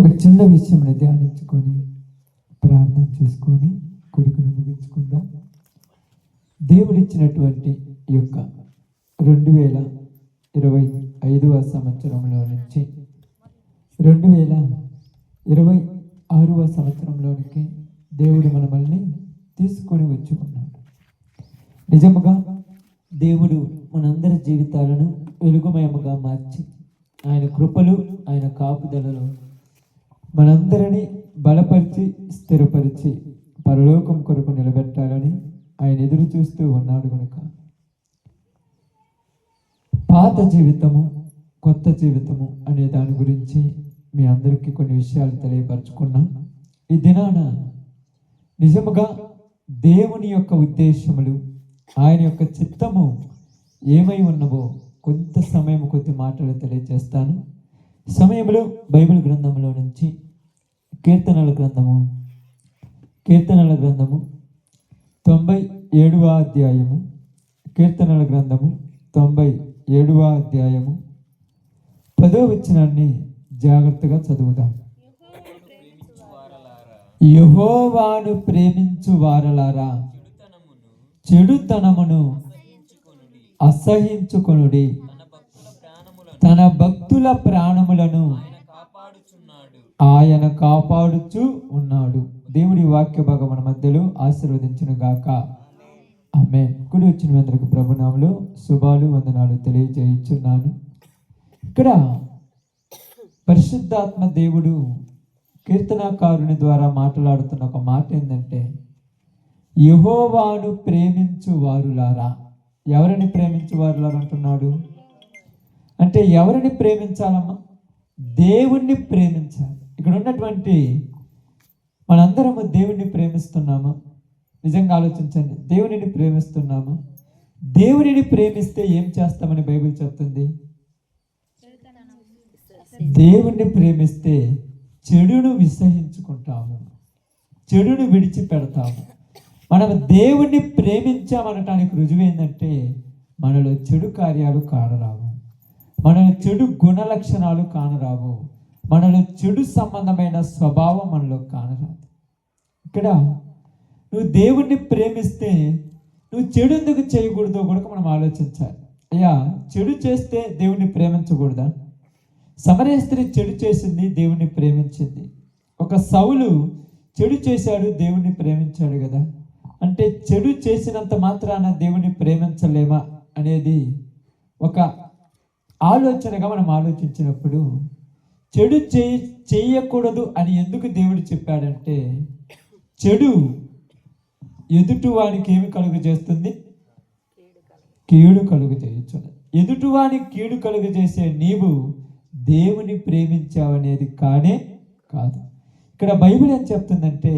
ఒక చిన్న విషయంలో ధ్యానించుకొని ప్రార్థన చేసుకొని కొడుకును ముగించుకుందాం. దేవుడిచ్చినటువంటి ఈ యొక్క 2025వ సంవత్సరంలో నుంచి 2026వ సంవత్సరంలోనికి దేవుడు మనల్ని తీసుకొని వచ్చి ఉన్నాడు. నిజముగా దేవుడు మనందరి జీవితాలను వెలుగుమయముగా మార్చి ఆయన కృపలు ఆయన కాపుదలను మనందరినీ బలపరిచి స్థిరపరిచి పరలోకం కొరకు నిలబెట్టాలని ఆయన ఎదురు చూస్తూ ఉన్నాడు కనుక పాత జీవితము కొత్త జీవితము అనే దాని గురించి మీ అందరికీ కొన్ని విషయాలు తెలియపరచుకున్నాం. ఈ దినాన నిజముగా దేవుని యొక్క ఉద్దేశములు ఆయన యొక్క చిత్తము ఏమై ఉన్నవో కొంత సమయం కొద్ది మాటలు తెలియజేస్తాను. సమయంలో బైబిల్ గ్రంథంలో నుంచి కీర్తనల గ్రంథము 97వ అధ్యాయము కీర్తనల గ్రంథము 97వ అధ్యాయము 10వ వచనాన్ని జాగ్రత్తగా చదువుదాం. యెహోవాను ప్రేమించు వారలారా చెడుతనమును అసహించుకొనుడి, తన భక్తుల ప్రాణములను ఆయన కాపాడుచు ఉన్నాడు. దేవుడి వాక్య భాగం మన మధ్యలో ఆశీర్వదించును గాక. ఆమేన్. కుడి వచ్చిన అందరికి ప్రభునామములో శుభాలు వందనాలు తెలియజేయుచున్నాను. ఇక్కడ పరిశుద్ధాత్మ దేవుడు కీర్తనాకారుని ద్వారా మాట్లాడుతున్న ఒక మాట ఏంటంటే, యెహోవాను ప్రేమించు వారులారా. ఎవరిని ప్రేమించు వారులారా అంటున్నాడు అంటే ఎవరిని ప్రేమించాలమ్మా? దేవుణ్ణి ప్రేమించాలి. ఇక్కడ ఉన్నటువంటి మనందరము దేవుణ్ణి ప్రేమిస్తున్నామా? నిజంగా ఆలోచించండి. దేవునిని ప్రేమిస్తున్నామా? దేవునిని ప్రేమిస్తే ఏం చేస్తామని బైబిల్ చెప్తుంది? దేవుణ్ణి ప్రేమిస్తే చెడును విసహించుకుంటాము, చెడును విడిచిపెడతాము. మనం దేవుణ్ణి ప్రేమించామనటానికి రుజువు ఏంటంటే మనలో చెడు కార్యాలు కానరావు, మనలో చెడు గుణ లక్షణాలు కానరావు, మనలో చెడు సంబంధమైన స్వభావం మనలో కానరాదు. ఇక్కడ నువ్వు దేవుణ్ణి ప్రేమిస్తే నువ్వు చెడు ఎందుకు చేయకూడదో కూడా మనం ఆలోచించాలి. అయ్యా, చెడు చేస్తే దేవుణ్ణి ప్రేమించకూడదా? సమరయ స్త్రీ చెడు చేసింది, దేవుణ్ణి ప్రేమించింది. ఒక సౌలు చెడు చేశాడు, దేవుణ్ణి ప్రేమించాడు కదా. అంటే చెడు చేసినంత మాత్రాన దేవుణ్ణి ప్రేమించలేమా అనేది ఒక ఆలోచనగా మనం ఆలోచించినప్పుడు, చెడు చేయకూడదు అని ఎందుకు దేవుడు చెప్పాడంటే, చెడు ఎదుటివానికి ఏమి కలుగు చేస్తుంది? కీడు కలుగు చేయొచ్చు. ఎదుటివానికి కీడు కలుగు చేసే నీవు దేవుని ప్రేమించావనేది కానే కాదు. ఇక్కడ బైబిల్ ఏం చెప్తుందంటే,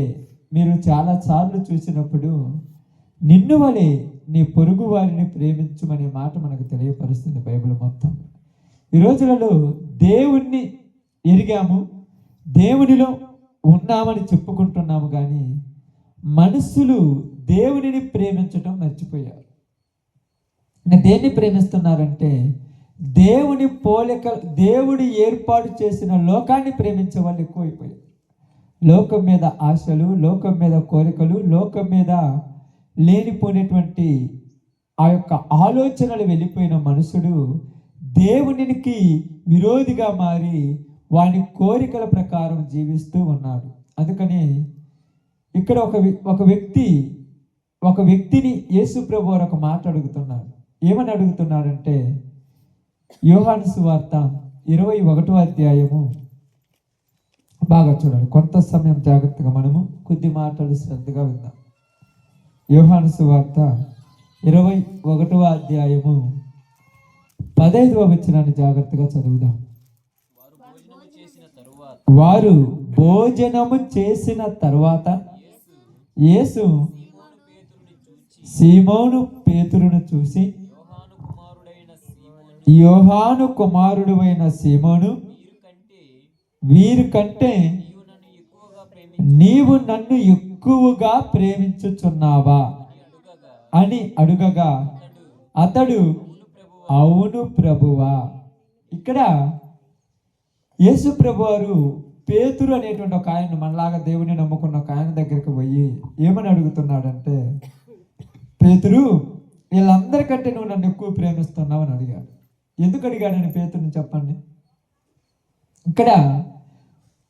మీరు చాలా సార్లు చూసినప్పుడు నిన్ను వలె నీ పొరుగు వారిని ప్రేమించమనే మాట మనకు తెలియపరుస్తుంది బైబిల్ మొత్తం. ఈ రోజులలో దేవుణ్ణి ఎరిగాము, దేవునిలో ఉన్నామని చెప్పుకుంటున్నాము, కానీ మనుషులు దేవునిని ప్రేమించడం మర్చిపోయారు. దేన్ని ప్రేమిస్తున్నారంటే దేవుని పోలిక, దేవుడు ఏర్పాటు చేసిన లోకాన్ని ప్రేమించే వాళ్ళు ఎక్కువైపోయారు. లోకం మీద ఆశలు, లోకం మీద కోరికలు, లోకం మీద లేనిపోయినటువంటి ఆ యొక్క ఆలోచనలు వెళ్ళిపోయిన మనుషుడు దేవునికి విరోధిగా మారి వాని కోరికల ప్రకారం జీవిస్తూ ఉన్నాడు. అందుకని ఇక్కడ ఒక వ్యక్తిని యేసు ప్రభువు ఒక మాట అడుగుతున్నాడు. ఏమని అడుగుతున్నాడంటే, యోహాను సువార్త 21వ అధ్యాయము బాగా చూడండి. కొంత సమయం జాగ్రత్తగా మనము కొద్ది మాటలు శ్రద్ధగా విందాం. యోహాను సువార్త 21వ అధ్యాయము 15వ వచనాన్ని జాగ్రత్తగా చదువుదాం. వారు భోజనము చేసిన తరువాత యేసు సీమోను పేతురును చూసి, యోహాను కుమారుడు అయిన సీమోను, వీరి కంటే నీవు నన్ను ఎక్కువగా ప్రేమించుచున్నావా అని అడుగగా అతడు, అవును ప్రభువా. ఇక్కడ యేసు ప్రభువారు పేతురు అనేటువంటి ఒక ఆయన, మనలాగా దేవుని నమ్ముకున్న ఒక ఆయన దగ్గరికి పోయి ఏమని అడుగుతున్నాడంటే, పేతురు, వీళ్ళందరికంటే నువ్వు నన్ను ఎక్కువ ప్రేమిస్తున్నావు అని అడిగాడు. ఎందుకు అడిగాడని పేతురుని చెప్పండి. ఇక్కడ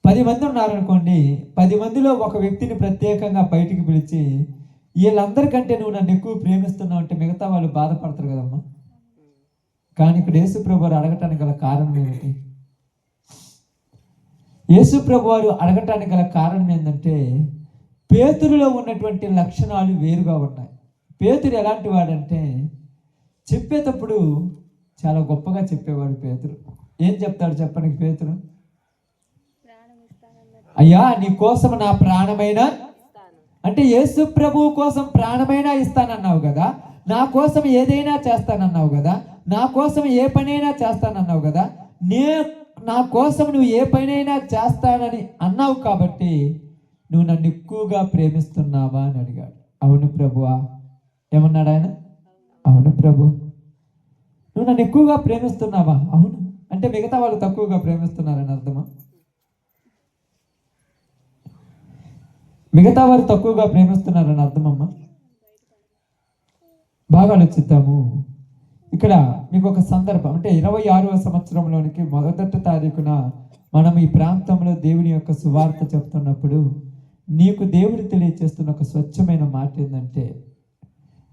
10 మంది ఉన్నారనుకోండి, 10 మందిలో ఒక వ్యక్తిని ప్రత్యేకంగా బయటికి పిలిచి వీళ్ళందరికంటే నువ్వు నన్ను ఎక్కువ ప్రేమిస్తున్నావు అంటే మిగతా వాళ్ళు బాధపడతారు కదమ్మా. కానీ ఇక్కడ యేసు ప్రభు వారు అడగటానికి గల కారణం ఏమిటి? యేసు ప్రభు వారు అడగటానికి గల కారణం ఏంటంటే, పేతురులో ఉన్నటువంటి లక్షణాలు వేరుగా ఉన్నాయి. పేతురు ఎలాంటి వాడంటే, చెప్పేటప్పుడు చాలా గొప్పగా చెప్పేవాడు పేతురు. ఏం చెప్తాడు చెప్పండి పేతురు? అయ్యా, నీ కోసం నా ప్రాణమైనా, అంటే యేసు ప్రభువు కోసం ప్రాణమైనా ఇస్తానన్నావు కదా, నా కోసం ఏదైనా చేస్తానన్నావు కదా, నా కోసం ఏ పనైనా చేస్తానన్నావు కదా, నా కోసం నువ్వు ఏ పనైనా చేస్తానని అన్నావు కాబట్టి నువ్వు నన్ను ఎక్కువగా ప్రేమిస్తున్నావా అని అడిగాడు. అవును ప్రభువా. ఏమన్నాడు ఆయన? అవును ప్రభు. నువ్వు నన్ను ఎక్కువగా ప్రేమిస్తున్నావా? అవును. అంటే మిగతా వాళ్ళు తక్కువగా ప్రేమిస్తున్నారని అర్థమా? మిగతా వారు తక్కువగా ప్రేమిస్తున్నారని అర్థమమ్మా? బాగా ఆలోచిద్దాము. ఇక్కడ మీకు ఒక సందర్భం, అంటే 26వ సంవత్సరంలోనికి 1వ తారీఖున మనం ఈ ప్రాంతంలో దేవుని యొక్క సువార్త చెప్తున్నప్పుడు నీకు దేవుడు తెలియచేస్తున్న ఒక స్వచ్ఛమైన మాట ఏంటంటే,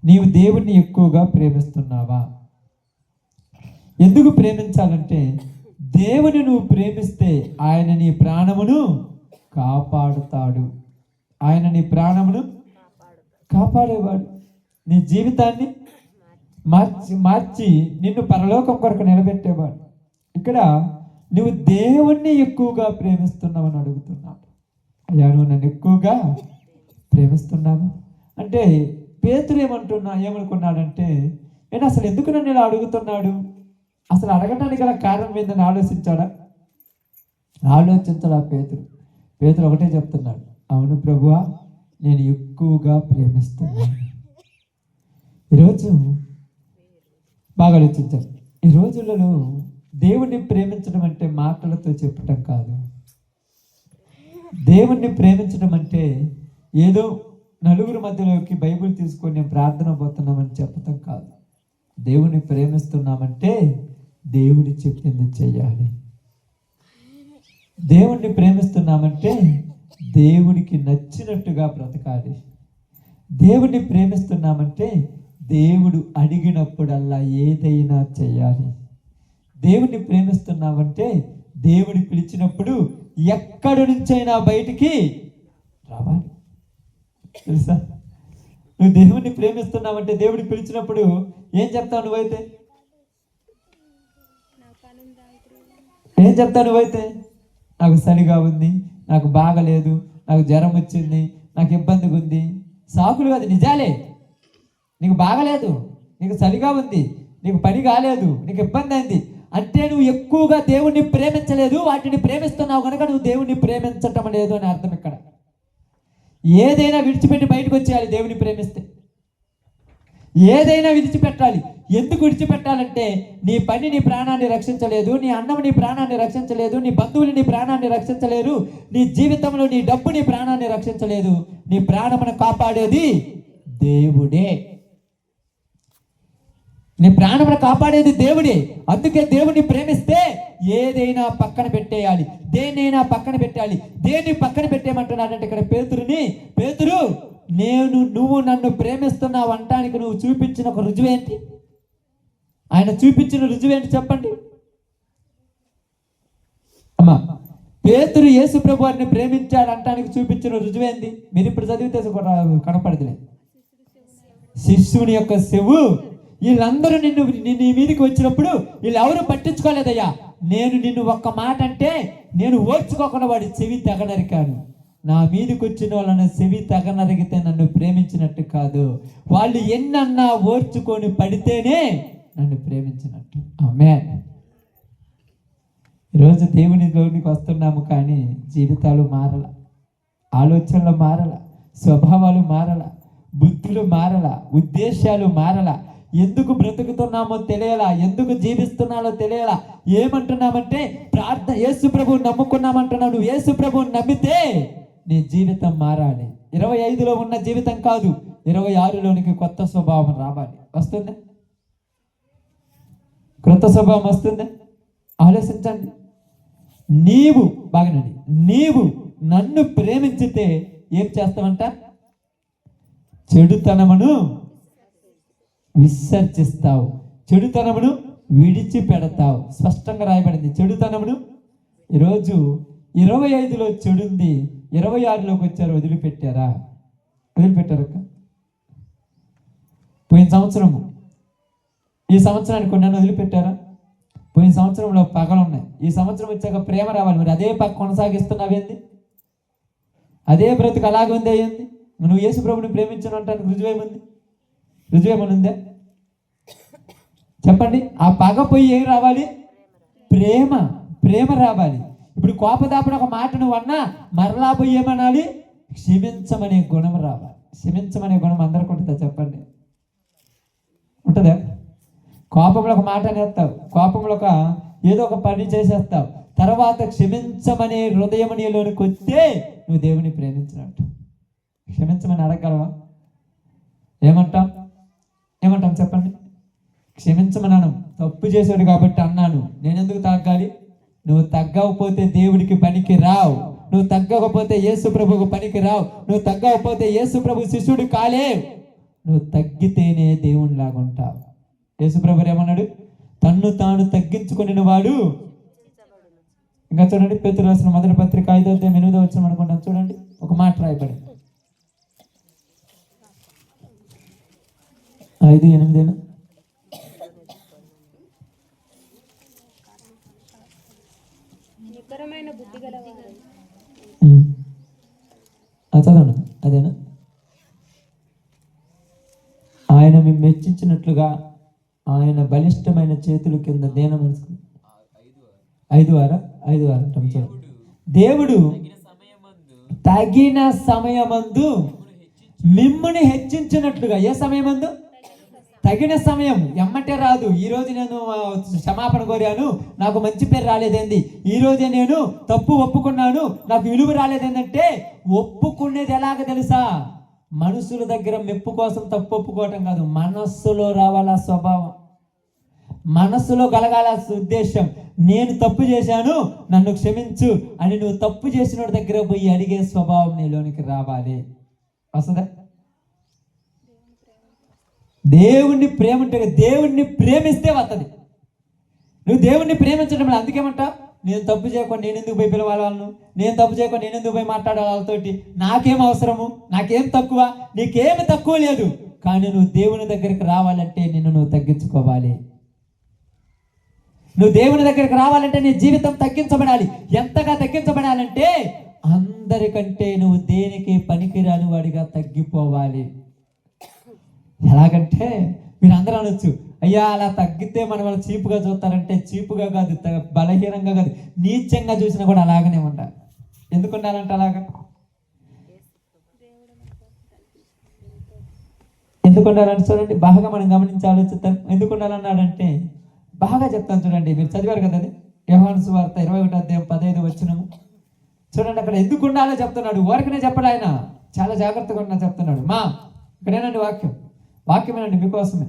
నీవు దేవుణ్ణి ఎక్కువగా ప్రేమిస్తున్నావా? ఎందుకు ప్రేమించాలంటే, దేవుని నువ్వు ప్రేమిస్తే ఆయన నీ ప్రాణమును కాపాడుతాడు. ఆయన నీ ప్రాణమును కాపాడేవాడు. నీ జీవితాన్ని మార్చి నిన్ను పరలోకం కొరకు నిలబెట్టేవాడు. ఇక్కడ నువ్వు దేవుణ్ణి ఎక్కువగా ప్రేమిస్తున్నావని అడుగుతున్నావు. అయ్యా, నువ్వు నన్ను ఎక్కువగా ప్రేమిస్తున్నావా అంటే, పేతురు ఏమనుకున్నాడంటే, నేను అసలు ఎందుకు నన్ను ఇలా అడుగుతున్నాడు, అసలు అడగటానికి గల కారణం ఏందని ఆలోచించాడా? ఆలోచించాలా పేతురు ఒకటే చెప్తున్నాడు, అవును ప్రభువా, నేను ఎక్కువగా ప్రేమిస్తున్నాను. ఈరోజు బాగా ఆలోచించాను. ఈ రోజులలో దేవుణ్ణి ప్రేమించడం అంటే మాటలతో చెప్పటం కాదు. దేవుణ్ణి ప్రేమించడం అంటే ఏదో నలుగురు మధ్యలోకి బైబిల్ తీసుకొని నేను ప్రార్థన పోతున్నామని చెప్పటం కాదు. దేవుణ్ణి ప్రేమిస్తున్నామంటే దేవుడి చెప్పింది చెయ్యాలి. దేవుణ్ణి ప్రేమిస్తున్నామంటే దేవుడికి నచ్చినట్టుగా బ్రతకాలి. దేవుణ్ణి ప్రేమిస్తున్నామంటే దేవుడు అడిగినప్పుడల్లా ఏదైనా చేయాలి. దేవుణ్ణి ప్రేమిస్తున్నామంటే దేవుడు పిలిచినప్పుడు ఎక్కడి నుంచైనా బయటికి రావాలి. తెలుసా? నువ్వు దేవుణ్ణి ప్రేమిస్తున్నావంటే దేవుడు పిలిచినప్పుడు ఏం చెప్తావు? నువ్వైతే ఏం చెప్తావు? నువ్వైతే నాకు చలిగా ఉంది, నాకు బాగలేదు, నాకు జ్వరం వచ్చింది, నాకు ఇబ్బందిగా ఉంది. సాకులు కాదు, నిజాలే. నీకు బాగలేదు, నీకు చలిగా ఉంది, నీకు పని కాలేదు, నీకు ఇబ్బంది అయింది అంటే నువ్వు ఎక్కువగా దేవుణ్ణి ప్రేమించలేదు. వాటిని ప్రేమిస్తున్నావు కనుక నువ్వు దేవుణ్ణి ప్రేమించటం లేదు అని అర్థం. ఇక్కడ ఏదైనా విడిచిపెట్టి బయటకు వచ్చేయాలి. దేవుని ప్రేమిస్తే ఏదైనా విడిచిపెట్టాలి. ఎందుకు విడిచిపెట్టాలంటే, నీ పని నీ ప్రాణాన్ని రక్షించలేదు, నీ అన్నం నీ ప్రాణాన్ని రక్షించలేదు, నీ బంధువులు నీ ప్రాణాన్ని రక్షించలేరు, నీ జీవితంలో నీ డబ్బు నీ ప్రాణాన్ని రక్షించలేదు. నీ ప్రాణమును కాపాడేది దేవుడే. నీ ప్రాణమును కాపాడేది దేవుడే. అందుకే దేవుని ప్రేమిస్తే ఏదైనా పక్కన పెట్టేయాలి, దేన్నైనా పక్కన పెట్టాలి. దేన్ని పక్కన పెట్టేయమంటున్నాడంటే ఇక్కడ పేతురు, నువ్వు నన్ను ప్రేమిస్తున్నావు అంటానికి నువ్వు చూపించిన ఒక రుజువేంటి? ఆయన చూపించిన రుజువేంటి చెప్పండి అమ్మా. పేతురు యేసు ప్రభు వారిని ప్రేమించాడు అంటానికి చూపించిన రుజువేంది? మీరు ఇప్పుడు చదివితే కనపడదులే. శిష్యుని యొక్క చెవు. వీళ్ళందరూ నిన్ను మీదికి వచ్చినప్పుడు వీళ్ళు ఎవరు పట్టించుకోలేదయ్యా. నేను నిన్ను ఒక్క మాట అంటే నేను ఓర్చుకోకుండా వాడి చెవి తెగనరికాను. నా మీదకి వచ్చిన వాళ్ళని చెవి తెగనరిగితే నన్ను ప్రేమించినట్టు కాదు. వాళ్ళు ఎన్నన్నా ఓర్చుకొని పడితేనే నన్ను ప్రేమించినట్టు. ఆమేన్. ఈరోజు దేవునిలోనికి వస్తున్నాము కానీ జీవితాలు మారల, ఆలోచనలు మారల, స్వభావాలు మారల, బుద్ధులు మారల, ఉద్దేశాలు మారల. ఎందుకు బ్రతుకుతున్నామో తెలియాలా, ఎందుకు జీవిస్తున్నాలో తెలియాలా. ఏమంటున్నామంటే యేసు ప్రభువుని నమ్ముకున్నామంటున్నావు. నువ్వు యేసు ప్రభువుని నమ్మితే నీ జీవితం మారాలి. 25లో ఉన్న జీవితం కాదు, 26లోనికి కొత్త స్వభావం రావాలి. వస్తుందా? క్రొత్త స్వభావం వస్తుందా? ఆలోచించండి. నీవు నన్ను ప్రేమించితే ఏం చేస్తావంట? చెడుతనమును విసర్జిస్తావు, చెడుతనమును విడిచిపెడతావు. స్పష్టంగా రాయబడింది చెడుతనమును. ఈరోజు 25లో చెడుంది, 26లోకి వచ్చారు, వదిలిపెట్టారా? వదిలిపెట్టారక్క. పోయిన సంవత్సరము, ఈ సంవత్సరానికి కొన్ని వదిలిపెట్టారా? పోయిన సంవత్సరంలో పగలు ఉన్నాయి, ఈ సంవత్సరం వచ్చాక ప్రేమ రావాలి. మరి అదే పగ కొనసాగిస్తున్నావేంది? అదే బ్రతుకు అలాగే ఉంది అయ్యింది. నువ్వు యేసు ప్రభుని ప్రేమించను అంటానికి రుజువేమని ఉందా? చెప్పండి. ఆ పగ పోయి ఏం రావాలి? ప్రేమ రావాలి. ఇప్పుడు కోపదాపుడు ఒక మాట నువ్వు అన్నా మరలా పోయి ఏమనాలి? క్షమించమనే గుణం రావాలి. క్షమించమనే గుణం అందరికి ఉంటుందా? చెప్పండి, ఉంటుందా? కోపంలో ఒక మాట అనేస్తావు, కోపంలో ఏదో ఒక పని చేసేస్తావు, తర్వాత క్షమించమనే హృదయం నీలోనికి వస్తే నువ్వు దేవుని ప్రేమించినట్టు. క్షమించమని అడగలవా? ఏమంటాం చెప్పండి? క్షమించమన్నాను, తప్పు చేశాడు కాబట్టి అన్నాను, నేను ఎందుకు తగ్గాలి? నువ్వు తగ్గకపోతే దేవుడికి పనికి రావు, నువ్వు తగ్గకపోతే యేసు ప్రభువుకు పనికి రావు, నువ్వు తగ్గకపోతే యేసు ప్రభు శిష్యుడు కాలేవు. నువ్వు తగ్గితేనే దేవునిలాగా ఉంటావు. యేసు ప్రభు ఏమన్నాడు? తన్ను తాను తగ్గించుకుని వాడు. ఇంకా చూడండి, పేతురు రాసిన మొదటి పత్రిక 5వ అధ్యాయం 8వ వచనం అనుకుంటాం. చూడండి, ఒక మాట రాయబడి 5:8 చదవండి. అదేనా? ఆయన మేము మెచ్చించినట్లుగా ఆయన బలిష్టమైన చేతుల కింద దేన మనసు 5 వారం దేవుడు తగిన సమయమందు మిమ్ముని హెచ్చించినట్లుగా. ఏ సమయమందు? తగిన సమయం. ఎమ్మటే రాదు. ఈరోజు నేను క్షమాపణ కోరాను, నాకు మంచి పేరు రాలేదేంది? ఈరోజే నేను తప్పు ఒప్పుకున్నాను, నాకు విలువ రాలేదేందంటే ఒప్పుకునేది ఎలాగ తెలుసా? మనుషుల దగ్గర మెప్పు కోసం తప్పు ఒప్పుకోవటం కాదు, మనస్సులో రావాల స్వభావం, మనస్సులో కలగాల ఉద్దేశం. నేను తప్పు చేశాను, నన్ను క్షమించు అని నువ్వు తప్పు చేసిన దగ్గర పోయి అడిగే స్వభావం నీలోనికి రావాలి. వస్తుందా? దేవుణ్ణి ప్రేమ ఉంటే, దేవుణ్ణి ప్రేమిస్తే వస్తుంది. నువ్వు దేవుణ్ణి ప్రేమించడం లేదు. అందుకేమంటా? నేను తప్పు చేయకుండా నేను ఎందుకు పోయి పిలవాలి వాళ్ళను, నేను తప్పు చేయకుండా నేను ఎందుకు పోయి మాట్లాడాలి వాళ్ళతోటి, నాకేం అవసరము, నాకేం తక్కువ, నీకేమి తక్కువ లేదు. కానీ నువ్వు దేవుని దగ్గరికి రావాలంటే నిన్ను నువ్వు తగ్గించుకోవాలి. నువ్వు దేవుని దగ్గరికి రావాలంటే నీ జీవితం తగ్గించబడాలి. ఎంతగా తగ్గించబడాలంటే అందరికంటే నువ్వు దేనికి పనికిరాని వాడిగా తగ్గిపోవాలి. ఎలాగంటే మీరు అందరూ అనొచ్చు, అయ్యా అలా తగ్గితే మన వాళ్ళు చీపుగా చూస్తారంటే చీపుగా కాదు, బలహీనంగా కాదు, నీచంగా చూసినా కూడా అలాగనే ఉండాలి. ఎందుకు ఉండాలంటే అలాగా? ఎందుకు ఉండాలంటే చూడండి, బాగా మనం గమనించి ఆలోచిస్తాం. ఎందుకు ఉండాలన్నాడంటే బాగా చెప్తాను చూడండి. మీరు చదివారు కదా అది, యోహాను సువార్త 21వ అధ్యాయం 15వ వచనము. చూడండి, అక్కడ ఎందుకు ఉండాలో చెప్తున్నాడు. ఊరికనే చెప్పడు ఆయన, చాలా జాగ్రత్తగా ఉన్నా చెప్తున్నాడు. ఇక్కడేనండి వాక్యమేనండి మీకోసమే.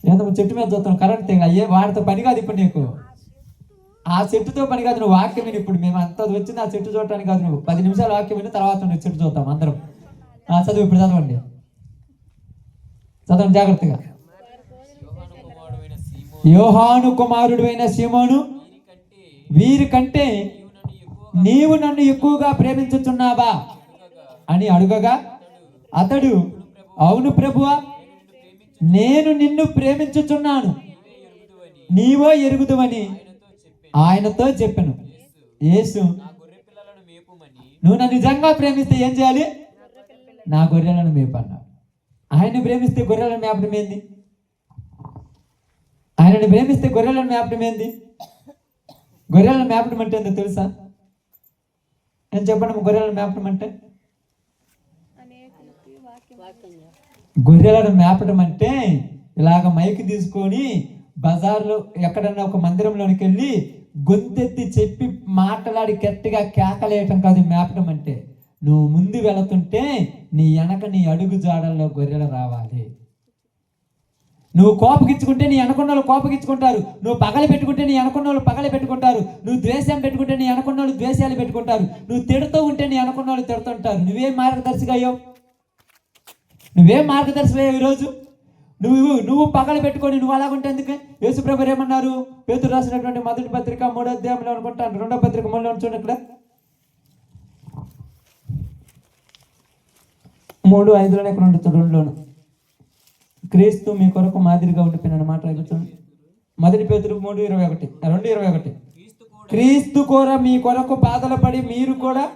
ఏదో చెట్టు మీద చూస్తున్నావు, కరెంట్ తెగ అయ్యే వాడితో పని కాదు. ఇప్పుడు నీకు ఆ చెట్టుతో పని కాదు, నువ్వు వాక్యం విని. ఇప్పుడు మేము అంత వచ్చింది ఆ చెట్టు చూడటానికి కాదు. నువ్వు 10 నిమిషాలు వాక్యం విని తర్వాత నువ్వు చెట్టు చూద్దాం అందరం. చదువు, ఇప్పుడు చదవండి జాగ్రత్తగా. యోహాను కుమారుడైన సీమోను, వీరికంటే నీవు నన్ను ఎక్కువగా ప్రేమించుచున్నావా అని అడుగగా అతడు, అవును ప్రభువా, నేను నిన్ను ప్రేమించుచున్నాను, నీవో ఎరుగుదువని ఆయనతో చెప్పాను. యేసు, నువ్వు నన్ను నిజంగా ప్రేమిస్తే ఏం చేయాలి? నా గొర్రెలను మేపన్నాడు. ఆయన్ని ప్రేమిస్తే గొర్రెలను మేపడం ఏంది? ఆయనని ప్రేమిస్తే గొర్రెలను మేపడం ఏంది? గొర్రెలను మేపడం అంటే ఏందో తెలుసా? నేను చెప్పండి, గొర్రెలను మేపడం అంటే గొర్రెలను మేపడం అంటే ఇలాగ మైక్ తీసుకొని బజార్లో ఎక్కడన్నా ఒక మందిరంలోనికి వెళ్ళి గొంతెత్తి చెప్పి మాట్లాడి గట్టిగా కేకలేయటం కాదు మేపడం అంటే. నువ్వు ముందు వెళుతుంటే నీ వెనక నీ అడుగు జాడల్లో గొర్రెలు రావాలి. నువ్వు కోపగించుకుంటే నీ వెనకున్న వాళ్ళు కోపగించుకుంటారు. నువ్వు పగలు పెట్టుకుంటే నీ వెనకున్న వాళ్ళు పగలు పెట్టుకుంటారు. నువ్వు ద్వేషం పెట్టుకుంటే నీ వెనకున్న వాళ్ళు ద్వేషాలు పెట్టుకుంటారు. నువ్వు తిడుతూ ఉంటే నీ వెనకున్న వాళ్ళు తిడుతుంటారు. నువ్వేం మార్గదర్శిగా అయ్యావు? నువ్వేం మార్గదర్శిగా అయ్యావు ఈరోజు? నువ్వు పగలు పెట్టుకొని నువ్వు అలాగుంటే ఎందుకు? యేసుప్రభు ఏమన్నారు? పేతురు రాసినటువంటి మొదటి పత్రిక 3వ అధ్యాయంలో అనుకుంటాను, 2వ పత్రిక 3లో చూడండి. ఇక్కడ 3:5లోనే ఇక్కడ ఉంటుంది, 2లోను. క్రీస్తు మీ కొరకు మాదిరిగా ఉండిపోయిన మాట చూడండి. మొదటి పేతురు 2:21. క్రీస్తు కూడా మీ కొరకు బాధలు పడి మీరు కూడా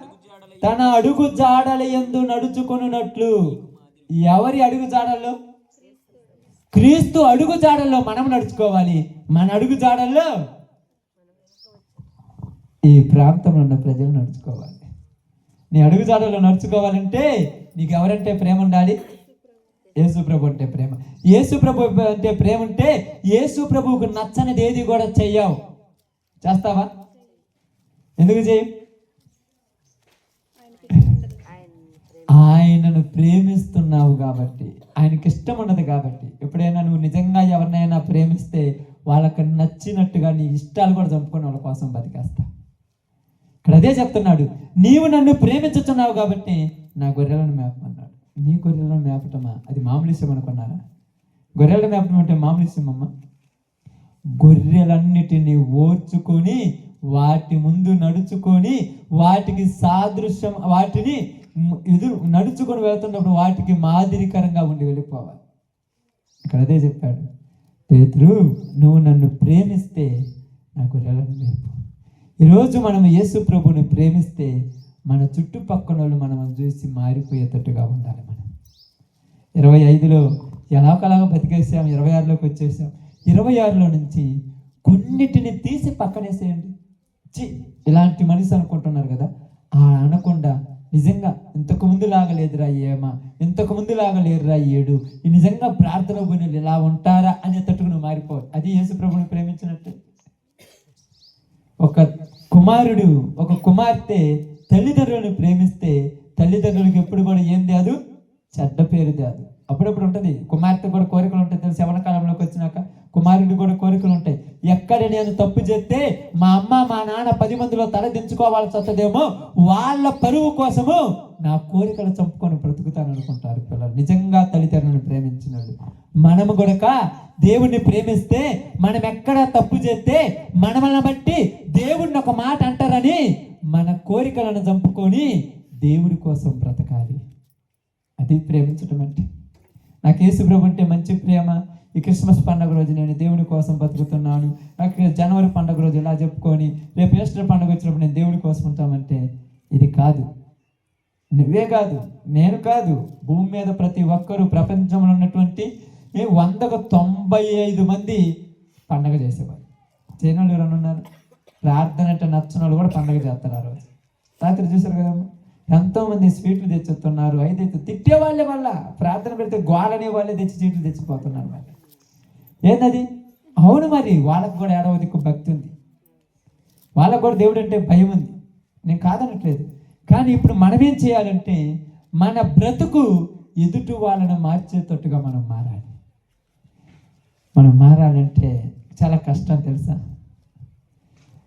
తన అడుగు జాడల యందు నడుచుకొనున్నట్లు. ఎవరి అడుగు జాడల్లో? క్రీస్తు అడుగు జాడల్లో మనం నడుచుకోవాలి. మన అడుగు జాడల్లో ఈ ప్రాంతంలో ఉన్న ప్రజలు నడుచుకోవాలి. నీ అడుగు జాడల్లో నడుచుకోవాలంటే నీకు ఎవరంటే ప్రేమ ఉండాలి? యేసు ప్రభు అంటే ప్రేమ. యేసు ప్రభు అంటే ప్రేమ ఉంటే యేసు ప్రభువుకు నచ్చనిది ఏది కూడా చెయ్యవు. చేస్తావా? ఎందుకు చెయ్యి? ఆయనను ప్రేమిస్తున్నావు కాబట్టి, ఆయనకి ఇష్టం ఉన్నది కాబట్టి. ఎప్పుడైనా నువ్వు నిజంగా ఎవరినైనా ప్రేమిస్తే వాళ్ళకి నచ్చినట్టుగా నీ ఇష్టాలు కూడా చంపుకొని వాళ్ళ కోసం బతికేస్తా. ఇక్కడ అదే చెప్తున్నాడు, నీవు నన్ను ప్రేమించుతున్నావు కాబట్టి నా గొర్రెలను మేపమన్నాడు. నీ గొర్రెలను మేపటమా అది మామూలు విషయం అనుకున్నారా? గొర్రెలను మేపటం అంటే మామూలు విషయం అమ్మ. గొర్రెలన్నిటినీ ఓర్చుకొని వాటి ముందు నడుచుకొని వాటికి సాదృశ్యం, వాటిని ఎదురు నడుచుకొని వెళ్తున్నప్పుడు వాటికి మాదిరికరంగా ఉండి వెళ్ళిపోవాలి. ఇక్కడ అదే చెప్పాడు, పేతురు నువ్వు నన్ను ప్రేమిస్తే నా గొర్రెలను మేపు. ఈరోజు మనం యేసు ప్రభుని ప్రేమిస్తే మన చుట్టుపక్కల వాళ్ళు మనం చూసి మారిపోయేటట్టుగా ఉండాలి. మనం 25లో ఎలాగలాగా బతికేసాం, 26లోకి వచ్చేసాం. 26లో నుంచి కొన్నిటిని తీసి పక్కనేసేయండి. ఇలాంటి మనిషి అనుకుంటున్నారు కదా, అనకుండా నిజంగా ఇంతకు ముందు లాగా లేదురా ఏమా, ఇంతకు ముందు లాగా లేదురా ఏడు, నిజంగా ప్రార్థన పోయిన ఇలా ఉంటారా అనేటట్టుగా నువ్వు మారిపోవాలి. అది యేసు ప్రభుని ప్రేమించినట్టు. ఒక కుమారుడు, ఒక కుమార్తె తల్లిదండ్రులను ప్రేమిస్తే తల్లిదండ్రులకు ఎప్పుడు కూడా ఏం తేదు? చెడ్డ పేరు తేదు. అప్పుడప్పుడు ఉంటుంది, కుమార్తె కూడా కోరికలు ఉంటాయి తెలుసు. యవ్వన కాలంలోకి వచ్చినాక కుమారుడికి కూడా కోరికలు ఉంటాయి. ఎక్కడ నేను తప్పు చేస్తే మా అమ్మ మా నాన్న 10 మందిలో తల దించుకోవాల్సి వస్తుందేమో, వాళ్ళ పరువు కోసము నా కోరికలు చంపుకొని బ్రతుకుతాను అనుకుంటారు పిల్లలు. నిజంగా తల్లిదండ్రులను ప్రేమించినాడు. మనము కూడా దేవుణ్ణి ప్రేమిస్తే మనం ఎక్కడ తప్పు చేస్తే మనల్ని బట్టి దేవుడిని ఒక మాట అంటారని మన కోరికలను చంపుకొని దేవుడి కోసం బ్రతకాలి. అది ప్రేమించడం అంటే. నాకు యేసు ప్రభు అంటే మంచి ప్రేమ. ఈ క్రిస్మస్ పండుగ రోజు నేను దేవుడి కోసం బతుకుతున్నాను, జనవరి పండుగ రోజు ఇలా చెప్పుకొని రేపు ఈస్టర్ పండుగ వచ్చినప్పుడు నేను దేవుడి కోసం ఉంటామంటే ఇది కాదు. నువ్వే కాదు, నేను కాదు, భూమి మీద ప్రతి ఒక్కరూ ప్రపంచంలో ఉన్నటువంటి 195 మంది పండగ చేసేవారు. చేయని వాళ్ళు ఎవరైనా ఉన్నారు? ప్రార్థన అంటే నచ్చిన వాళ్ళు కూడా పండగ చేస్తారు. ఆ రోజు రాత్రి చూసారు కదమ్మా, ఎంతోమంది స్వీట్లు తెచ్చుతున్నారు. అయితే తిట్టే వాళ్ళే, వల్ల ప్రార్థన పెడితే గోడనే వాళ్ళే తెచ్చి చీట్లు తెచ్చిపోతున్నారు. మరి ఏంటది? అవును, మరి వాళ్ళకు కూడా 6వ దిక్కు భక్తి ఉంది, వాళ్ళకు కూడా దేవుడు అంటే భయం ఉంది, నేను కాదనట్లేదు. కానీ ఇప్పుడు మనం ఏం చేయాలంటే మన బ్రతుకు ఎదుటి వాళ్ళను మార్చేటట్టుగా మనం మారాలి. మనం మారాలంటే చాలా కష్టం తెలుసా.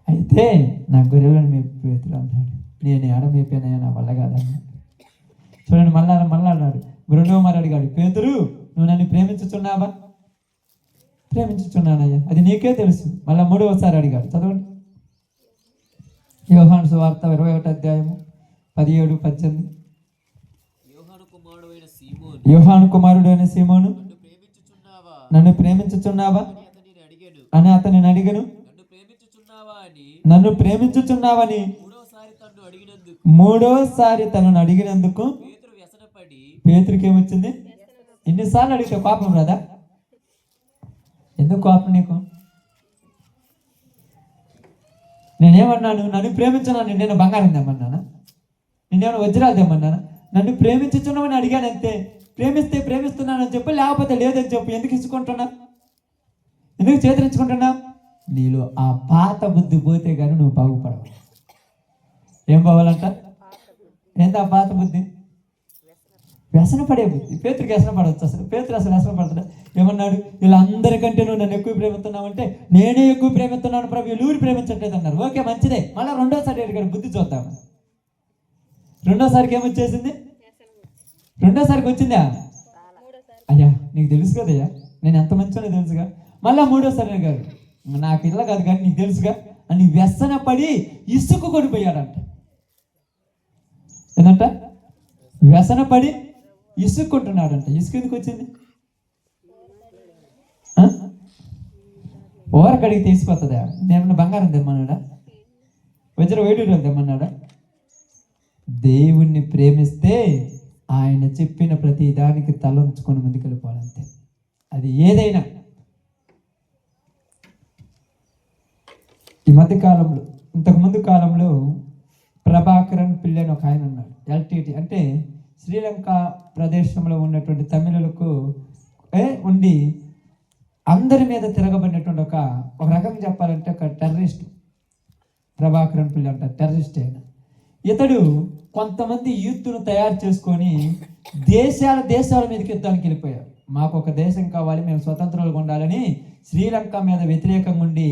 అయితే నా గొర్రెలను మేపుతున్నా అన్నాడు. నేను ఎడ మేపానయ్యా, నా వల్ల కాదన్నాడు. చూడండి, మళ్ళా అన్నాడు. 2వ మరి అడిగాడు, పేతురు నువ్వు నన్ను ప్రేమించుచున్నావా? ప్రేమించుచున్నానయ్యా, అది నీకే తెలుసు. మళ్ళీ 3వసారి అడిగాడు. చదవండి, యోహాను సువార్త 21వ అధ్యాయము 17-18. యోహాను కుమారుడైన సీమోను నన్ను ప్రేమించుచున్నావా అని అతనిని అడిగను. నన్ను ప్రేమించుచున్నావని 3వసారి తనను అడిగినందుకు పేతురుకి ఏమొచ్చింది? ఎన్నిసార్లు అడిగితే కోపం రాదా? ఎందుకు కోపం నీకు? నేనేమన్నాను? నన్ను ప్రేమించున్నాను, నేను బంగారం తెమ్మన్నానా? నేనేమన్నా వజ్రాలు తెమ్మన్నానా? నన్ను ప్రేమించుచున్నామని అడిగాను అంతే. ప్రేమిస్తే ప్రేమిస్తున్నానని చెప్పు, లేకపోతే లేదని చెప్పు. ఎందుకు ఇచ్చుకుంటున్నా? ఎందుకు చేతరించుకుంటున్నా? నీలో ఆ పాత బుద్ధి పోతే కానీ నువ్వు బాగుపడవు. ఏం పోవాలంట? ఏంటి ఆ పాత బుద్ధి? వ్యసన పడే బుద్ధి. పేతురికి వ్యసన పడవచ్చు. అసలు పేతురు అసలు వ్యసన పడతాడు. ఏమన్నాడు? వీళ్ళందరికంటే నువ్వు నన్ను ఎక్కువ ప్రేమిస్తున్నావంటే నేనే ఎక్కువ ప్రేమిస్తున్నాను ప్రభు, వీళ్ళూరు ప్రేమించట్లేదు అన్నారు. ఓకే, మంచిదే. మళ్ళీ రెండోసారి అడిగాడు, బుద్ధి చూద్దాము. రెండోసారికి ఏమొచ్చేసింది? రెండోసారికి వచ్చిందా? అయ్యా నీకు తెలుసు కదయ్యా, నేను ఎంత మంచిగా తెలుసుగా. మళ్ళీ మూడోసారి అడిగాడు, నాకు ఇళ్ళ కాదు కానీ నీకు తెలుసుగా అని వ్యసన పడి ఇసుకు కొనిపోయాడంట. ఏంటంట? వ్యసన పడి ఇసుక్కుంటున్నాడంట. ఇసుకు ఎందుకు వచ్చింది? ఓరకడికి తీసిపోతుందా? నేను బంగారం తెమ్మన్నాడా? వజ్ర వేడూరు తెమ్మన్నాడా? దేవుణ్ణి ప్రేమిస్తే ఆయన చెప్పిన ప్రతి దానికి తలంచుకొని ముందుకెళ్ళిపోవాలంతే. అది ఏదైనా. ఈ మధ్య కాలంలో, ఇంతకుముందు కాలంలో ప్రభాకరన్ పిల్లి అని ఒక ఆయన ఉన్నాడు. ఎల్టీటీ అంటే శ్రీలంక ప్రదేశంలో ఉన్నటువంటి తమిళులకు ఉండి అందరి మీద తిరగబడినటువంటి ఒక రకంగా చెప్పాలంటే ఒక టెర్రరిస్ట్. ప్రభాకరన్ పిల్లి అంట టెర్రరిస్ట్ అయిన ఇతడు కొంతమంది యూత్ను తయారు చేసుకొని దేశాల మీదకి యుద్ధానికి వెళ్ళిపోయారు. మాకు ఒక దేశం కావాలి, మేము స్వతంత్రాలుగా ఉండాలని శ్రీలంక మీద వ్యతిరేకంగా ఉండి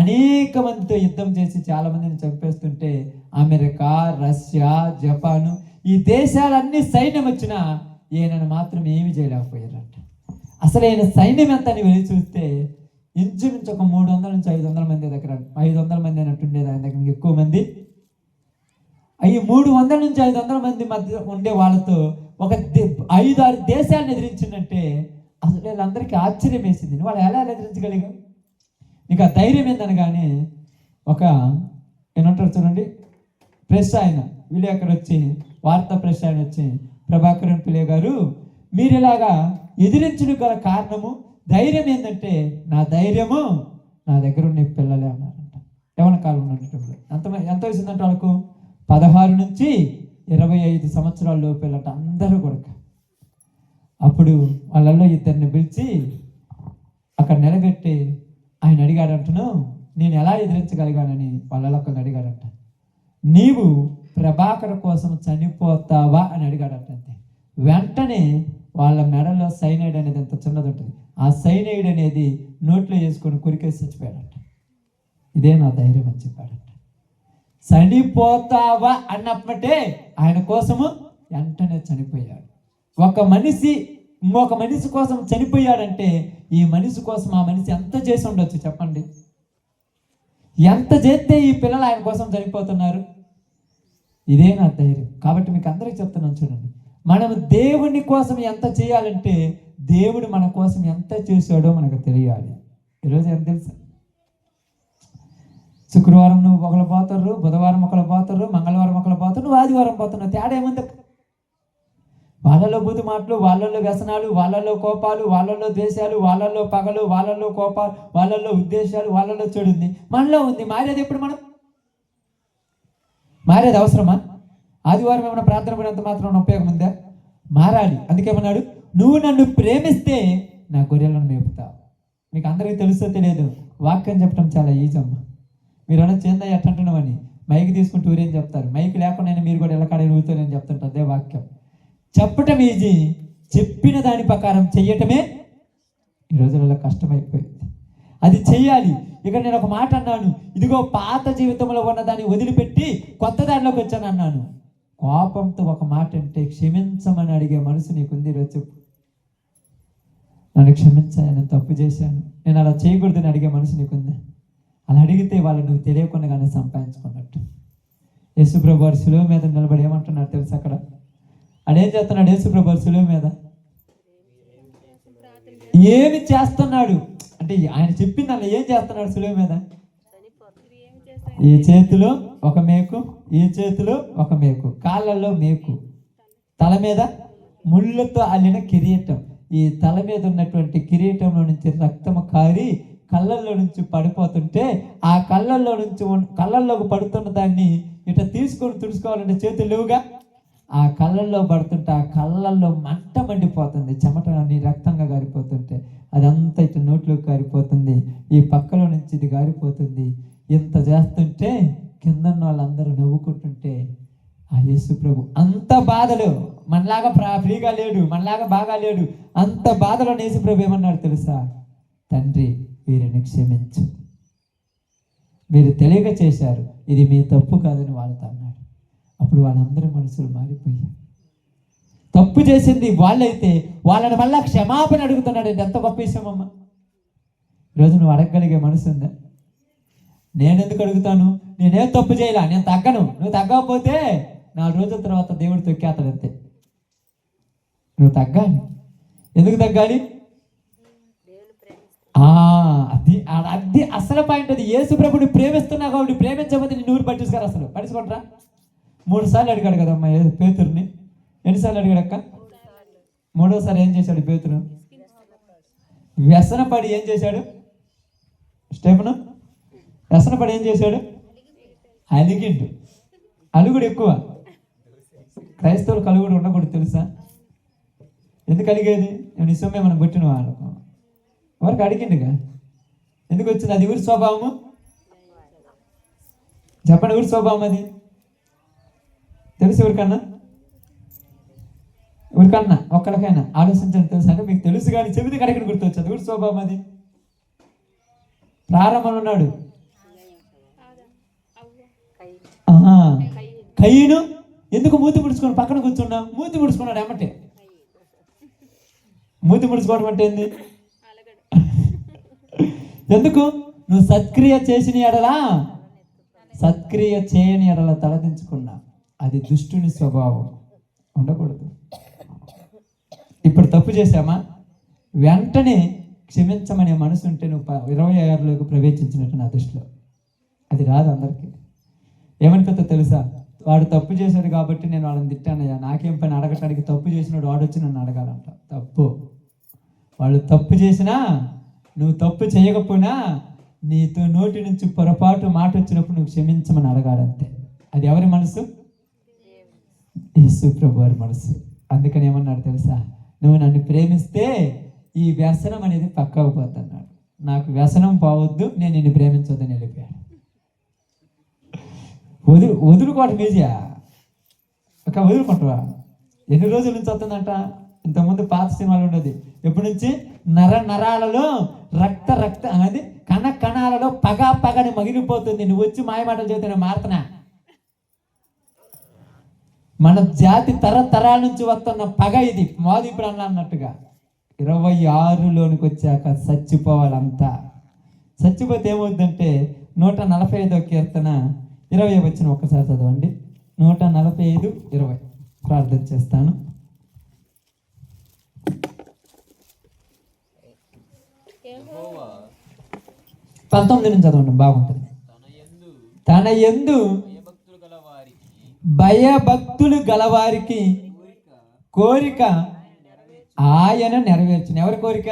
అనేక మందితో యుద్ధం చేసి చాలా మందిని చంపేస్తుంటే అమెరికా, రష్యా, జపాను ఈ దేశాలన్నీ సైన్యం వచ్చినా ఈయనను మాత్రం ఏమి చేయలేకపోయారంట. అసలు ఈయన సైన్యం ఎంత అని వెళ్ళి చూస్తే ఇంచుమించు ఒక 300 నుంచి 500 మంది దగ్గర, 500 మంది అన్నట్టుండేది ఆయన దగ్గర. ఎక్కువ మంది ఈ 300 నుంచి 500 మంది మధ్య ఉండే వాళ్ళతో ఒక 5-6 దేశాలను ఎదిరించిందంటే అసలు వీళ్ళందరికీ ఆశ్చర్యం వేసింది. వాళ్ళు ఎలా ఎదిరించగలిగా? నీకు ఆ ధైర్యం ఏందనగానే ఒక ఏమంటారు చూడండి, ప్రెస్ ఆయన విలేకరు వచ్చి, వార్తా ప్రెస్ ఆయన వచ్చి, ప్రభాకరన్ పిల్లే గారు మీరు ఇలాగా ఎదిరించిన గల కారణము ధైర్యం ఏంటంటే నా ధైర్యము నా దగ్గర ఉన్న పిల్లలే అన్నారంట. యవ్వన కాలం ఉన్నటువంటి ఎంత వయసు ఉందంటే వాళ్ళకు 16 నుంచి 25 సంవత్సరాల లోపలంట అందరూ కూడా. అప్పుడు వాళ్ళల్లో ఇద్దరిని పిలిచి అక్కడ నిలబెట్టి ఆయన అడిగాడంటను, నేను ఎలా ఎదిరించగలిగానని వాళ్ళలో ఒకరిని అడిగాడంట. నీవు ప్రభాకర్ కోసం చనిపోతావా అని అడిగాడంట. అంతే వెంటనే వాళ్ళ మెడలో సైనైడ్ అనేది ఎంత చిన్నది ఉంటుంది, ఆ సైనైడ్ అనేది నోట్లో వేసుకొని కొరికేసి చచ్చిపోయాడంట. ఇదే నా ధైర్యం అని చెప్పాడంట. చనిపోతావా అన్నప్పటే ఆయన కోసము వెంటనే చనిపోయాడు. ఒక మనిషి ఇంకొక మనిషి కోసం చనిపోయాడంటే ఈ మనిషి కోసం ఆ మనిషి ఎంత చేసి ఉండొచ్చు చెప్పండి? ఎంత చేస్తే ఈ పిల్లలు ఆయన కోసం చనిపోతున్నారు? ఇదే నా ధైర్యం. కాబట్టి మీకు అందరికీ చెప్తున్నాను చూడండి, మనం దేవుని కోసం ఎంత చేయాలంటే దేవుడు మన కోసం ఎంత చేశాడో మనకు తెలియాలి. ఈరోజు ఎంత తెలుసా? శుక్రవారం నువ్వు ఒకరు పోతారు, బుధవారం ఒకరు పోతారు, మంగళవారం ఒకరు పోతారు, నువ్వు ఆదివారం పోతున్నావు. తేడా ఏముంది? వాళ్ళలో బుద్ధి మాటలు, వాళ్ళల్లో వ్యసనాలు, వాళ్ళల్లో కోపాలు, వాళ్ళల్లో ద్వేషాలు, వాళ్ళల్లో పగలు, వాళ్ళల్లో కోపాలు, వాళ్ళల్లో ఉద్దేశాలు, వాళ్ళల్లో చెడు ఉంది. మనలో ఉంది. మారేది ఎప్పుడు? మనం మారేది అవసరమా? ఆదివారం ఏమైనా ప్రార్థన పడినంత మాత్రం ఉపయోగం ఉందా? మారాలి. అందుకేమన్నాడు, నువ్వు నన్ను ప్రేమిస్తే నా గొర్రెలను మేపుతావు. మీకు అందరికీ తెలుసో తెలియదు, వాక్యం చెప్పడం చాలా ఈజీ అమ్మ. మీరు అన్న చేందా ఎట్టంటున్నామని మైక్ తీసుకుంటూ ఊరేం చెప్తారు. మైక్ లేకుండా మీరు కూడా ఎల్లకాడ ఊరుతారని చెప్తుంటారు. అదే వాక్యం. చెప్పటం ఈజీ, చెప్పిన దాని ప్రకారం చెయ్యటమే ఈ రోజులలో కష్టమైపోయింది. అది చెయ్యాలి. ఇక్కడ నేను ఒక మాట అన్నాను, ఇదిగో పాత జీవితంలో ఉన్న దాన్ని వదిలిపెట్టి కొత్త దానిలోకి వచ్చాను అన్నాను. కోపంతో ఒక మాట అంటే క్షమించమని అడిగే మనసు నీకుంది. ఈరోజు చెప్పు, నన్ను క్షమించాను, నేను తప్పు చేశాను, నేను అలా చేయకూడదని అడిగే మనసు నీకుంది. అలా అడిగితే వాళ్ళు నువ్వు తెలియకుండానే సంపాదించుకున్నట్టు. యేసుప్రభు వారు శిలువ మీద నిలబడి ఏమంటున్నాడు తెలుసు? అక్కడ అదేం చేస్తున్నాడు యేసుప్రభు వారు శిలువ మీద? ఏమి చేస్తున్నాడు అంటే ఆయన చెప్పింది అలా ఏం చేస్తున్నాడు శిలువ మీద? ఈ చేతిలో ఒక మేకు, ఈ చేతిలో ఒక మేకు, కాళ్ళల్లో మేకు, తల మీద ముళ్ళతో అల్లిన కిరీటం. ఈ తల మీద ఉన్నటువంటి కిరీటంలో నుంచి రక్తము కారి కళ్ళల్లో నుంచి పడిపోతుంటే ఆ కళ్ళల్లోకి పడుతున్న దాన్ని ఇట్లా తీసుకొని తుడుచుకోవాలంటే చేతులు లేవుగా. ఆ కళ్ళల్లో పడుతుంటే ఆ కళ్ళల్లో మంట మండిపోతుంది, చెమట అన్ని రక్తంగా గారిపోతుంటే అదంతా ఇటు నోట్లోకి గారిపోతుంది, ఈ పక్కలో నుంచి ఇది గారిపోతుంది. ఇంత చేస్తుంటే కింద వాళ్ళందరూ నవ్వుకుంటుంటే ఆ యేసు ప్రభు అంత బాధలు, మనలాగా ఫ్రీగా లేడు, మనలాగా బాగా లేడు, అంత బాధలో యేసు ప్రభు ఏమన్నాడు తెలుసా? తండ్రి వీరిని క్షమించు, మీరు తెలియక చేశారు, ఇది మీ తప్పు కాదని వాళ్ళతో అన్నాడు. అప్పుడు వాళ్ళందరి మనసులు మారిపోయాయి. తప్పు చేసింది వాళ్ళైతే వాళ్ళని మళ్ళా క్షమాపణ అడుగుతున్నాడు. ఎంత గొప్ప విషయం అమ్మా! ఈరోజు నువ్వు అడగగలిగే మనసు ఉందా? నేను ఎందుకు అడుగుతాను? నేనేం తప్పు చేయాల, నేను తగ్గను. నువ్వు తగ్గకపోతే 4 రోజుల తర్వాత దేవుడు తొక్కేస్తాడు అంతే. నువ్వు తగ్గాలి. ఎందుకు తగ్గాలి? అది అది అసలు పాయింట్. అది యేసు ప్రభుని ప్రేమిస్తున్నా కాబట్టి, ప్రేమించకపోతే నీ నూరు పట్టించుకోరు. అసలు పట్టించుకుంటారా? 3 సార్లు అడిగాడు కదమ్మా పేతురుని. ఎన్నిసార్లు అడిగాడక్క? 3వసారి ఏం చేశాడు పేతురు? వ్యసనపడి ఏం చేశాడు? స్టెఫెను వ్యసనపడి ఏం చేశాడు? అలిగిండు. అలుగుడు ఎక్కువ. క్రైస్తవులకు అలుగుడు ఉండకూడదు తెలుసా? ఎందుకు అలిగేది? నీ సొమ్మే మనం పుట్టిన వాళ్ళకు ఎవరికి అడిగిండుగా. ఎందుకు వచ్చింది? అది ఎవరి స్వభావము? చెప్పండి, ఎవరి స్వభావం అది? తెలుసు ఎవరికన్నా? ఎవరికన్నా ఒక్కడికైనా ఆలోచించడం తెలుసు అంటే మీకు తెలుసు, కానీ చెబితే కడగడ గుర్తొచ్చింది. ఎవరి స్వభావం అది? ప్రారంభంలో ఉన్నాడు కయ్యను. ఎందుకు మూతి ముడుచుకొని పక్కన కూర్చున్నావు? మూతి ముడుచుకున్నాడు ఏమంటే. మూతి ముడుచుకోవడం అంటే ఏంది? ఎందుకు? నువ్వు సత్క్రియ చేసిన ఎడలా, సత్క్రియ చేయని ఎడల తలదించుకున్నా. అది దుష్టుని స్వభావం, ఉండకూడదు. ఇప్పుడు తప్పు చేశామా, వెంటనే క్షమించమనే మనసు ఉంటే నువ్వు 26లోకి ప్రవేశించినట్టు నా దృష్టిలో. అది రాదు అందరికీ. ఏమనిపిస్తుందో తెలుసా? వాడు తప్పు చేశాడు కాబట్టి నేను వాళ్ళని తిట్టానయ్యా, నాకేం పని అడగటానికి? తప్పు చేసినాడు వాడు వచ్చి నన్ను అడగాలంట. తప్పు. వాళ్ళు తప్పు చేసినా, నువ్వు తప్పు చేయకపోయినా, నీతో నోటి నుంచి పొరపాటు మాట వచ్చినప్పుడు నువ్వు క్షమించమని అడగాలంతే. అది ఎవరి మనసు? యేసు ప్రభు వారి మనసు. అందుకని ఏమన్నాడు తెలుసా? నువ్వు నన్ను ప్రేమిస్తే ఈ వ్యసనం అనేది పక్కకు పోతున్నాడు. నాకు వ్యసనం పోవద్దు, నేను నిన్ను ప్రేమించొద్దని వెళ్ళిపోయాడు. వదులుకోవడం ఈజీయా? ఒక వదులుకుంటావా? ఎన్ని రోజుల నుంచి వస్తుందంట? ఇంతకుముందు పాత సినిమాలు ఉండేది. ఎప్పటి నుంచి? నరాలలో రక్త అది కణాలలో పగని మగిలిపోతుంది. నువ్వు వచ్చి మాయమాటలు చెబితే నేను మారుతున్నా. మన జాతి తరతరాల నుంచి వస్తున్న పగ ఇది. మాది ఇప్పుడు అన్నట్టుగా 26లోనికి వచ్చాక చచ్చిపోవాలంతా. చచ్చిపోతే ఏమవుతుందంటే 145వ కీర్తన 20 వచ్చిన ఒక్కసారి చదవండి. 145:20 ప్రార్థన చేస్తాను. పంతొమ్మిది నుంచి చదవండి, బాగుంటుంది. తన యందు భయభక్తులు గలవారికి కోరిక ఆయన నెరవేర్చును. ఎవరి కోరిక?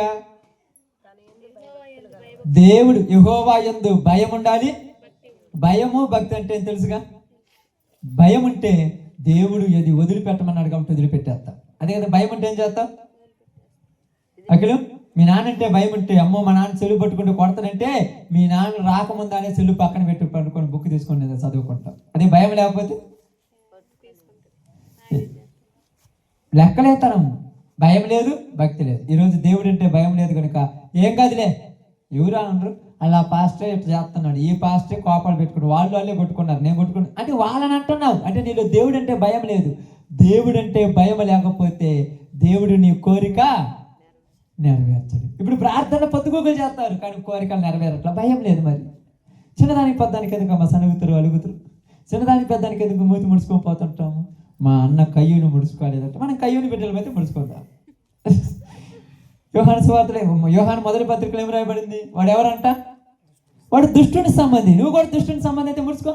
దేవుడు. యెహోవా యందు భయం ఉండాలి. భయము భక్తి అంటే తెలుసుగా. భయం ఉంటే దేవుడు ఏది వదిలిపెట్టమన్నాడు కాబట్టి వదిలిపెట్టేస్తాం. అదే కదా భయం అంటే ఏం చేస్తాం? అఖిలు, మీ నాన్నంటే భయం ఉంటే, అమ్మో మా నాన్న చెల్లు పట్టుకుంటూ కొడతానంటే, మీ నాన్న రాకముందానే చెల్లు పక్కన పెట్టి పట్టుకొని బుక్ తీసుకొని చదువుకుంటాం. అదే భయం లేకపోతే లెక్కలేతనం. భయం లేదు, భక్తి లేదు. ఈరోజు దేవుడు అంటే భయం లేదు కనుక ఏం కాదులే, ఎవరు అనరు. అలా పాస్టర్ ఇట్లా చేస్తున్నాడు, ఈ పాస్టర్ కోపాలు పెట్టుకుని వాళ్ళే కొట్టుకున్నారు, నేను కొట్టుకున్నాను అంటే వాళ్ళని అంటున్నావు. అంటే నీలో దేవుడు అంటే భయం లేదు. దేవుడు అంటే భయం లేకపోతే దేవుడు నీ కోరిక నెరవేర్చడు. ఇప్పుడు ప్రార్థన పొద్దుగోగులు చేస్తారు కానీ కోరికలు నెరవేరట్లా, భయం లేదు. మరి చిన్నదానికి పెద్దానికి ఎందుకు అమ్మ సనుగుతారు, అలుగుతారు? చిన్నదానికి పెద్దానికి ఎందుకు మూతి ముడుచుకోపోతుంటాము? మా అన్న కయ్యూని ముడుచుకోలేదంటే మనం కయ్యూని బిడ్డలు అయితే ముడుచుకుందాం. యోహాను సువార్తలో, యోహాను మొదటి పత్రికలో ఏం రాయబడింది? వాడు ఎవరంట? వాడు దుష్టుని సంబంధి. నువ్వు కూడా దుష్టుని సంబంధి అయితే ముడుచుకో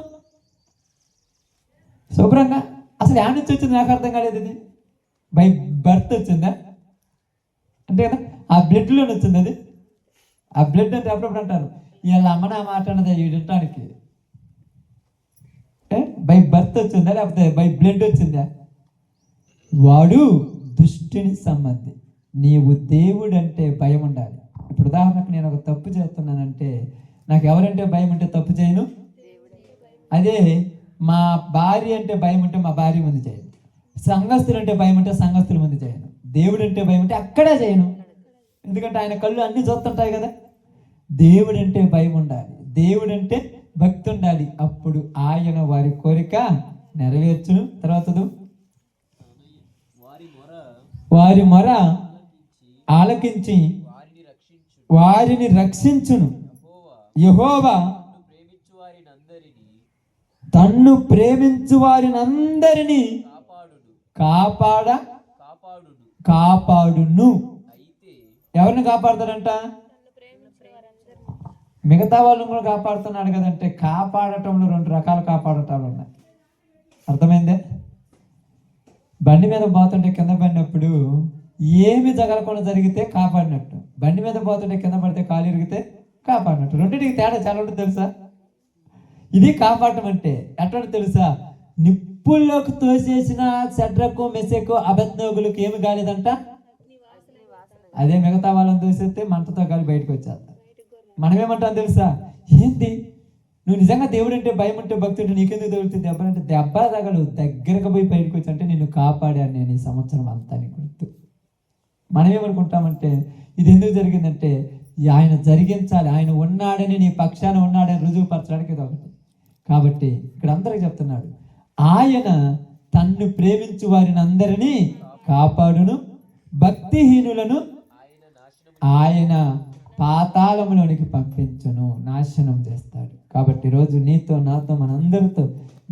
శుభ్రంగా. అసలు యాడ్ నుంచి వచ్చింది నాకు అర్థం కాలేదు. ఇది బై బర్త్ వచ్చిందా అంటే కదా, ఆ బ్లడ్లోనే వచ్చింది అది. ఆ బ్లడ్ అంటే అప్పుడప్పుడు అంటారు వీళ్ళ అమ్మ నా మాట అన్నది వీడింటానికి. బై బర్త్ వచ్చిందా లేకపోతే బై బ్లడ్ వచ్చిందా? వాడు దుష్టుని సంబంధి. నీవు దేవుడు అంటే భయం ఉండాలి. ఇప్పుడు ఉదాహరణకు నేను ఒక తప్పు చేస్తున్నానంటే నాకు ఎవరంటే భయం ఉంటే తప్పు చేయను. అదే మా భార్య అంటే భయం ఉంటే మా భార్య ముందు చేయను. సంఘస్థులు అంటే భయం ఉంటే సంఘస్థుల ముందు చేయను. దేవుడు అంటే భయం ఉంటే అక్కడే చేయను. ఎందుకంటే ఆయన కళ్ళు అన్ని చూస్తుంటాయి కదా. దేవుడు అంటే భయం ఉండాలి, దేవుడు అంటే భక్తి ఉండాలి. అప్పుడు ఆయన వారి కోరిక నెరవేర్చును. తర్వాత వారి మొర ఆలకించి వారిని రక్షించును. యెహోవా తన్ను ప్రేమించు వారినందరినీ కాపాడును. ఎవరిని కాపాడుతాడంట? మిగతా వాళ్ళని కూడా కాపాడుతున్నాడు కదంటే. కాపాడటంలో 2 రకాల కాపాడటాలు ఉన్నాయి. అర్థమైందే? బండి మీద పోతుంటే కింద పడినప్పుడు ఏమి జగలకుండా జరిగితే కాపాడినట్టు, బండి మీద పోతుంటే కింద పడితే కాలు ఇరిగితే కాపాడినట్టు. రెండింటికి తేడా చాలా ఉంటుంది తెలుసా? ఇది కాపాడటం అంటే ఎట్లా తెలుసా? నిప్పుల్లోకి తోసేసిన షడ్రకు మెషకు అబేద్నెగోలకు ఏమి కాలేదంట. అదే మిగతా వాళ్ళని తోసేస్తే మంటతో కాలి బయటకు వచ్చేస్తా. మనమేమంటాం తెలుసా? ఏంటి నువ్వు నిజంగా దేవుడు అంటే భయం ఉంటే భక్తి ఉంటే నీకెందుకు తగులుతుంది దెబ్బ అంటే? దెబ్బ తగలు, దగ్గరకు పోయి బయటకు వచ్చి అంటే నిన్ను కాపాడాను నేను ఈ సంవత్సరం అంతా అని గుర్తు. మనం ఏమనుకుంటామంటే ఇది ఎందుకు జరిగిందంటే ఆయన జరిగించాలి, ఆయన ఉన్నాడని, నీ పక్షాన ఉన్నాడని రుజువుపరచడానికి ఇది ఒకటి. కాబట్టి ఇక్కడ అందరికి చెప్తున్నాడు, ఆయన తన్ను ప్రేమించు వారిని అందరినీ కాపాడును, భక్తిహీనులను ఆయన పాతాళంలోనికి పంపించును, నాశనం చేస్తాడు. కాబట్టి ఈరోజు నీతో నాతో మనందరితో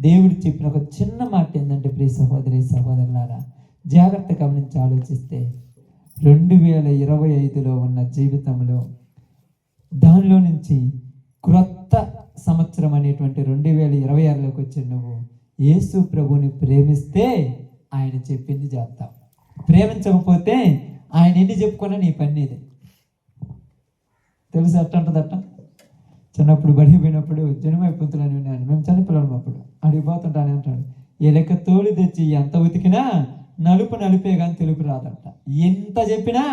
దేవుడు చెప్పిన ఒక చిన్న మాట ఏంటంటే, ప్రియ సహోదరి సహోదరులారా, జాగ్రత్త గమనించి ఆలోచిస్తే 2025లో ఉన్న జీవితంలో దానిలో నుంచి క్రొత్త సంవత్సరం అనేటువంటి 2026లోకి వచ్చి నువ్వు యేసు ప్రభుని ప్రేమిస్తే ఆయన చెప్పింది చేస్తావు. ప్రేమించకపోతే ఆయన ఎన్ని చెప్పుకున్నా నీ పని ఇది తెలుసు. ఎట్ట ఉంటుందట, చిన్నప్పుడు బడికి పోయినప్పుడు జనమై పుంతులని ఉన్నాను. మేము చిన్నపిల్లలం అప్పుడు అడిగిపోతుంటానే అంటాడు, ఏ లెక్క తోలు తెచ్చి ఎంత ఉతికినా నలుపు నలిపే కానీ తెలుపు రాదంట. ఎంత చెప్పినా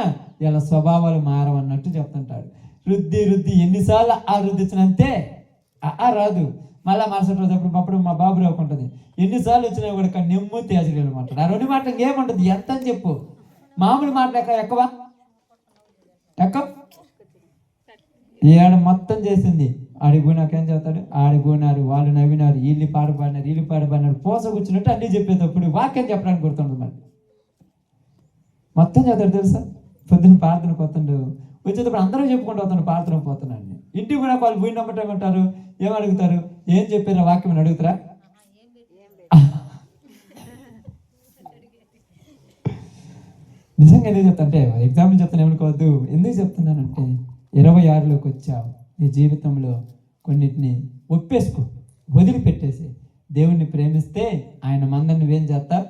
ఇలా స్వభావాలు మారవన్నట్టు చెప్తుంటాడు. రుద్ది ఎన్నిసార్లు ఆ రుద్దించినంతే రాదు. మళ్ళీ మరుసటి రోజు అప్పుడు మా బాబు రాకుంటుంది, ఎన్నిసార్లు వచ్చినా కూడా నెమ్ము తేజలు అంటాడు. ఆ 2 మాటలు ఇంకేముంటుంది, ఎంత అని చెప్పు. మామూలు మాటలు ఎక్కువ ఏడు మొత్తం చేసింది. ఆడిపోయి నాకేం చెప్తాడు, ఆడిపోయినారు, వాళ్ళు నవ్వినారు, వీళ్ళు పాడుపడినారు, పోస కూర్చున్నట్టు అన్నీ చెప్పేటప్పుడు వాక్యం చెప్పడానికి గుర్తుండదు. మళ్ళీ మొత్తం చెప్తాడు తెలుసా. పొద్దున్న ప్రార్థన పోతుండు, వచ్చేటప్పుడు అందరూ చెప్పుకుంటూ వస్తాడు ప్రార్థన పోతున్నాడు. ఇంటికి కూడా వాళ్ళు పోయినమ్మటం అంటారు, ఏమడుగుతారు, ఏం చెప్పారా వాక్యం అని అడుగుతారా? నిజంగా ఎందుకు చెప్తా అంటే, ఎగ్జాంపుల్ చెప్తాను ఏమనుకోవద్దు. ఎందుకు చెప్తున్నానంటే 26లోకి వచ్చావు, నీ జీవితంలో కొన్నిటిని ఒప్పేసుకో, వదిలిపెట్టేసి దేవుణ్ణి ప్రేమిస్తే ఆయన మందని నువ్వేం చేస్తావు?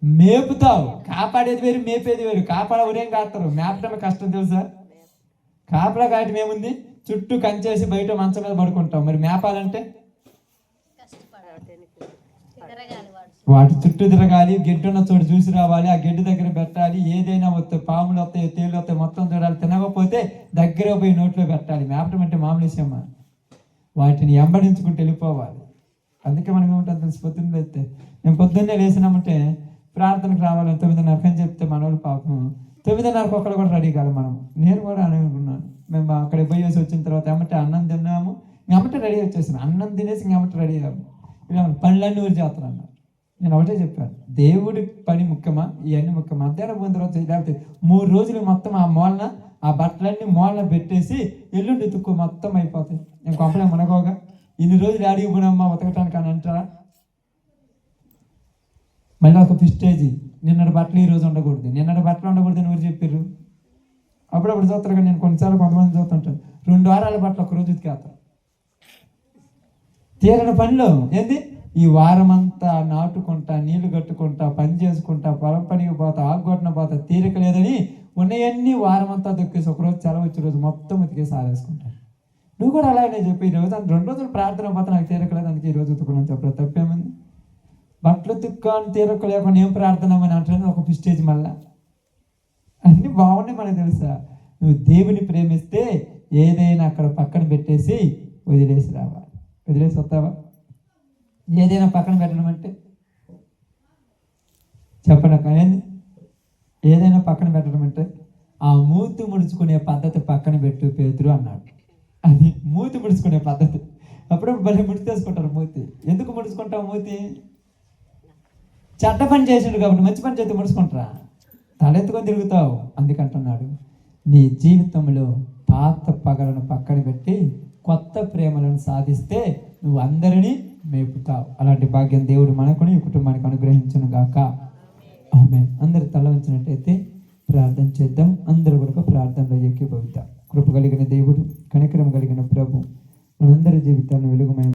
మేపుతావు. కాపాడేది వేరు, మేపేది వేరు. కాపాడ ఉదయం కాస్తారు, మేపటమే కష్టం తెలుసా. కాపలా కాయటం ఏముంది, చుట్టూ కంచేసి బయట మంచం మీద పడుకుంటాం. మరి మేపాలంటే వాటి చుట్టూ తిరగాలి, గెడ్డు ఉన్న చోటు చూసి రావాలి, ఆ గెడ్డు దగ్గర పెట్టాలి. ఏదైనా వస్తాయి, పాములు వస్తాయి, తేలు వస్తాయి, మొత్తం చూడాలి. తినకపోతే దగ్గర పోయి నోట్లో పెట్టాలి. మేపటం అంటే మామూలు విషయమా? వాటిని ఎంబడించుకుంటూ వెళ్ళిపోవాలి. అందుకే మనం ఏమంటాం తెలిసి, పొద్దున్న లేస్తే నేను పొద్దున్నే లేచినామంటే ప్రార్థనకు రావాలని 9:30 అని చెప్తే మన వాళ్ళు పాపం 9:30 ఒక్కరు కూడా రెడీ కాదు. నేను కూడా అనుకున్నాను. మేము అక్కడ పోయేసి వచ్చిన తర్వాత ఏమంటే అన్నం తిన్నాము, ఇంకమ్మటే రెడీ వచ్చేసాను. అన్నం తినేసి ఇంకమ్మటే రెడీ అయ్యాము. ఇలా పనులన్నీ ఊరి చేస్తున్నాను. నేను ఒకటే చెప్పాను, దేవుడి పని ముఖ్యమా, ఇవన్నీ ముఖ్యమా? మధ్యాహ్నం పోయిన తర్వాత లేకపోతే 3 రోజులు మొత్తం ఆ మూలన ఆ బట్టలన్నీ మూలన పెట్టేసి ఎల్లుండి తుక్కు మొత్తం అయిపోతాయి. నేను కొంపలే మునగోగా ఇన్ని రోజులు అడిగి పోయినమ్మా ఉతకటానికి అని అంటారా? మళ్ళీ ఒక పిస్టేజీ, నిన్నటి బట్టలు ఈ రోజు ఉండకూడదు, నిన్నటి బట్టలు ఉండకూడదు అని ఎవరు చెప్పారు? అప్పుడప్పుడు చూస్తారు కానీ నేను కొన్నిసార్లు కొంతమంది చూస్తుంటాను, 2 వారాల బట్టలు ఒక రోజు ఉతికేస్తారు. తీరని పనిలో ఏంది, ఈ వారమంతా నాటుకుంటా, నీళ్లు కట్టుకుంటా, పని చేసుకుంటా, పొలం పనికి పోతా, ఆకుగొట్టన పోతా, తీరిక లేదని ఉన్నాయన్నీ వారమంతా దొక్కేసి ఒకరోజు సెలవు వచ్చే రోజు మొత్తం ఉతికేసి ఆరేసుకుంటాను. నువ్వు కూడా అలాగే చెప్పి ఈ రోజు 2 రోజులు ప్రార్థన పోతా నాకు తీరిక లేదు, అందుకే ఈ రోజు ఉతుకున్నాను చెప్పడం తప్పేముంది? బట్టలు తిక్కాని తీరక లేకుండా ఏం ప్రార్థనమని అంటాను ఒక పిస్టేజ్. మళ్ళా అన్నీ బాగున్నాయి మనకు తెలుసా. నువ్వు దేవుని ప్రేమిస్తే ఏదైనా అక్కడ పక్కన పెట్టేసి వదిలేసి రావాలి. వదిలేసి వస్తావా? ఏదైనా పక్కన పెట్టడం అంటే చెప్పనక్క ఏంది? ఏదైనా పక్కన పెట్టడం అంటే ఆ మూతి ముడుచుకునే పద్ధతి పక్కన పెట్టు పేతురు అన్నాడు. అది మూతి ముడుచుకునే పద్ధతి. అప్పుడు భలే ముడిచేసుకుంటారు మూతి. ఎందుకు ముడుచుకుంటావు మూతి? చెడ్డ పని చేసాడు కాబట్టి. మంచి పని చేస్తే ముడుచుకుంటారా? తలెత్తుకొని తిరుగుతావు. అందుకంటున్నాడు, నీ జీవితంలో పాత పగలను పక్కన పెట్టి కొత్త ప్రేమలను సాధిస్తే నువ్వు అందరినీ మేపుతావు. అలాంటి భాగ్యం దేవుడు మనకుని ఈ కుటుంబానికి అనుగ్రహించును గాక. ఆమేన్. అందరు తల ఉంచినట్టయితే ప్రార్థన చేద్దాం. అందరూ కూడా ప్రార్థనలో ఏకీభవిద్దాం. కృప కలిగిన దేవుడు, కనికరం కలిగిన ప్రభు మనందరి జీవితాలను వెలుగుమయం